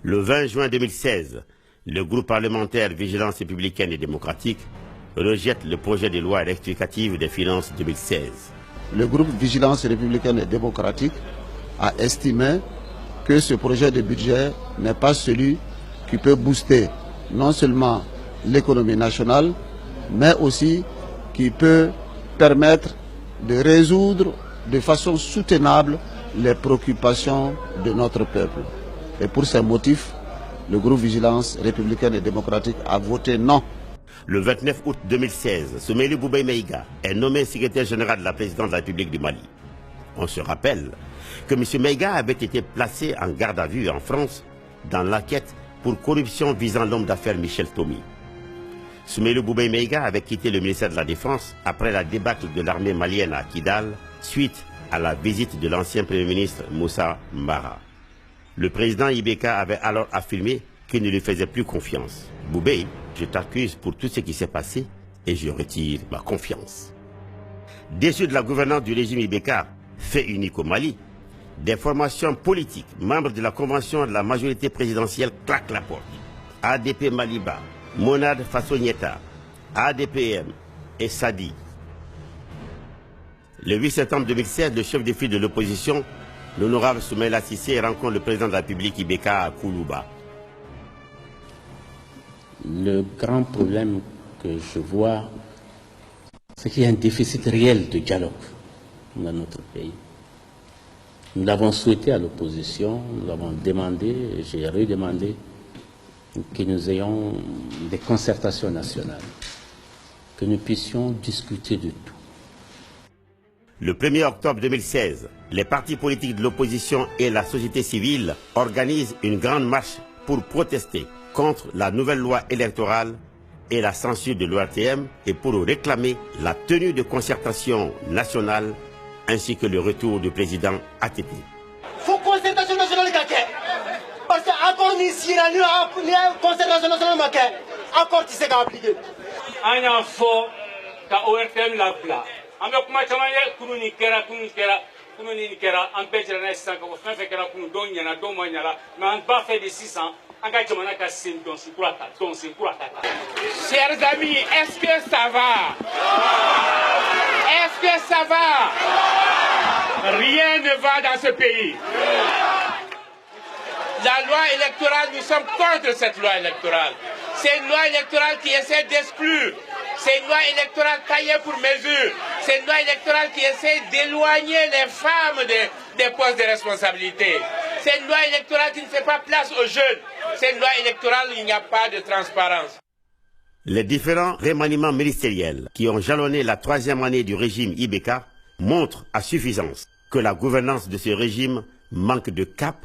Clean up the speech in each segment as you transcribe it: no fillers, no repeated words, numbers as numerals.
Le 20 juin 2016, le groupe parlementaire Vigilance républicaine et démocratique rejette le projet de loi rectificative des finances 2016. Le groupe Vigilance républicaine et démocratique a estimé que ce projet de budget n'est pas celui qui peut booster non seulement l'économie nationale, mais aussi qui peut permettre de résoudre de façon soutenable les préoccupations de notre peuple. Et pour ces motifs, le groupe Vigilance républicaine et démocratique a voté non. Le 29 août 2016, Soumeylou Boubèye Maïga est nommé secrétaire général de la présidence de la République du Mali. On se rappelle que M. Maïga avait été placé en garde à vue en France dans l'enquête pour corruption visant l'homme d'affaires Michel Tomi. Soumeylou Boubèye Maïga avait quitté le ministère de la Défense après la débâcle de l'armée malienne à Kidal, suite à la visite de l'ancien Premier ministre Moussa Mbara. Le président Ibeka avait alors affirmé qu'il ne lui faisait plus confiance. Boubèye, je t'accuse pour tout ce qui s'est passé et je retire ma confiance. Déçu de la gouvernance du régime Ibeka, fait unique au Mali, des formations politiques, membres de la convention de la majorité présidentielle claquent la porte. ADP Maliba, Monad Fassonieta, ADPM et Sadi. Le 8 septembre 2016, le chef de file de l'opposition, l'honorable Soumaïla Cissé, rencontre le président de la République Ibeka à Koulouba. Le grand problème que je vois, c'est qu'il y a un déficit réel de dialogue dans notre pays. Nous l'avons souhaité à l'opposition, nous l'avons demandé, j'ai redemandé que nous ayons des concertations nationales, que nous puissions discuter de tout. Le 1er octobre 2016, les partis politiques de l'opposition et la société civile organisent une grande marche pour protester contre la nouvelle loi électorale et la censure de l'ORTM et pour réclamer la tenue de concertation nationale ainsi que le retour du président ATT. Faut concertation nationale parce que accord ni sira ni concertation nationale accord qui s'est appliqué. Anya fo ka ORTM la pla. Ambe kuma chama ye kunu ni kera an pejira na 600 ko fa fe kera kunu don nyana don mo nyala mais an ba fait de 600 an ka jamana ka sin don si kurata. Chers amis, est-ce que ça va? Est-ce que ça va? Rien ne va dans ce pays. La loi électorale, nous sommes contre cette loi électorale. C'est une loi électorale qui essaie d'exclure. C'est une loi électorale taillée pour mesure. C'est une loi électorale qui essaie d'éloigner les femmes des postes de responsabilité. C'est une loi électorale qui ne fait pas place aux jeunes. C'est une loi électorale où il n'y a pas de transparence. Les différents remaniements ministériels qui ont jalonné la 3e année du régime Ibeka montrent à suffisance que la gouvernance de ce régime manque de cap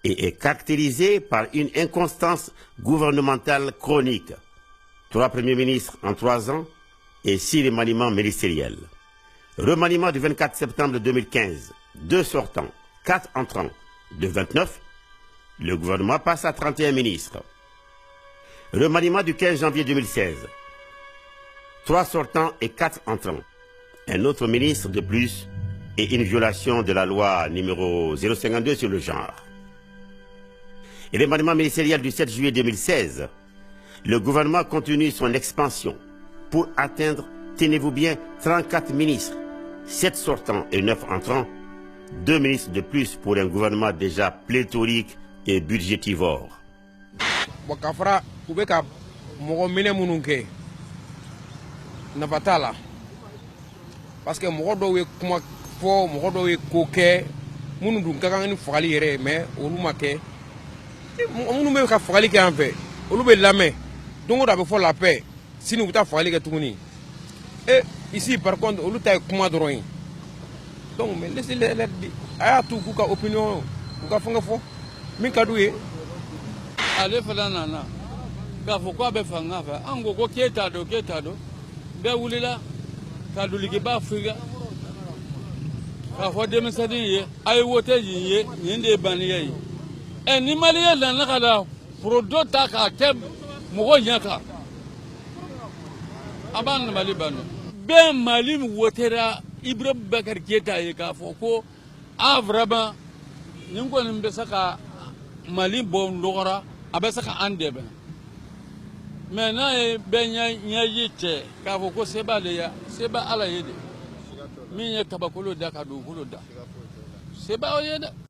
et est caractérisée par une inconstance gouvernementale chronique. 3 premiers ministres en 3 ans et 6 remaniements ministériels. Remaniement du 24 septembre 2015, 2 sortants, 4 entrants. De 29, le gouvernement passe à 31 ministres. Remaniement du 15 janvier 2016, 3 sortants et 4 entrants. Un autre ministre de plus et une violation de la loi numéro 052 sur le genre. Et remaniement ministériel du 7 juillet 2016, le gouvernement continue son expansion pour atteindre, tenez-vous bien, 34 ministres, 7 sortants et 9 entrants, 2 ministres de plus pour un gouvernement déjà pléthorique et budgétivore. Parce que mɔgɔ dɔw ye kuma fɔ mɔgɔ dɔw ye ko kɛ minnu dun ka kan ni fagali yɛrɛ mais olu ma kɛ minnu bɛ ka fagali kɛ an fɛ olu bɛ lamɛn don o don a bɛ fɔ la paix sini u bɛ taa fagali kɛ tuguni ici par contre olu ta ye kuma dɔrɔn ye donc mais laissez les a y'a to k'u ka opinion u ka fɛngɛ fɔ min ka d'u ye. ale fana nana k'a fɔ k'a bɛ fanga fɛ an ko ko k'e t'a dɔn bɛɛ wulila ka duligiba figa k'a fɔ denmisɛnnin ye a ye wote nin ye nin de ye banniya ye ni maliyɛn nana ka na forodo ta k'a kɛ mɔgɔ ɲɛ kan a b'an Mali banni bɛɛ Mali wotera Ibrahima Boubacar Keïta ye k'a fɔ ko vraiment nin kɔni bɛ se ka Mali bɔ nɔgɔra a bɛ se ka an dɛmɛ mais n'a ye bɛɛ ɲɛji cɛ k'a fɔ ko se b'ale ya se bɛ Ala ye de min ye kabakolo da ka dugukolo da se b'aw ye dɛ.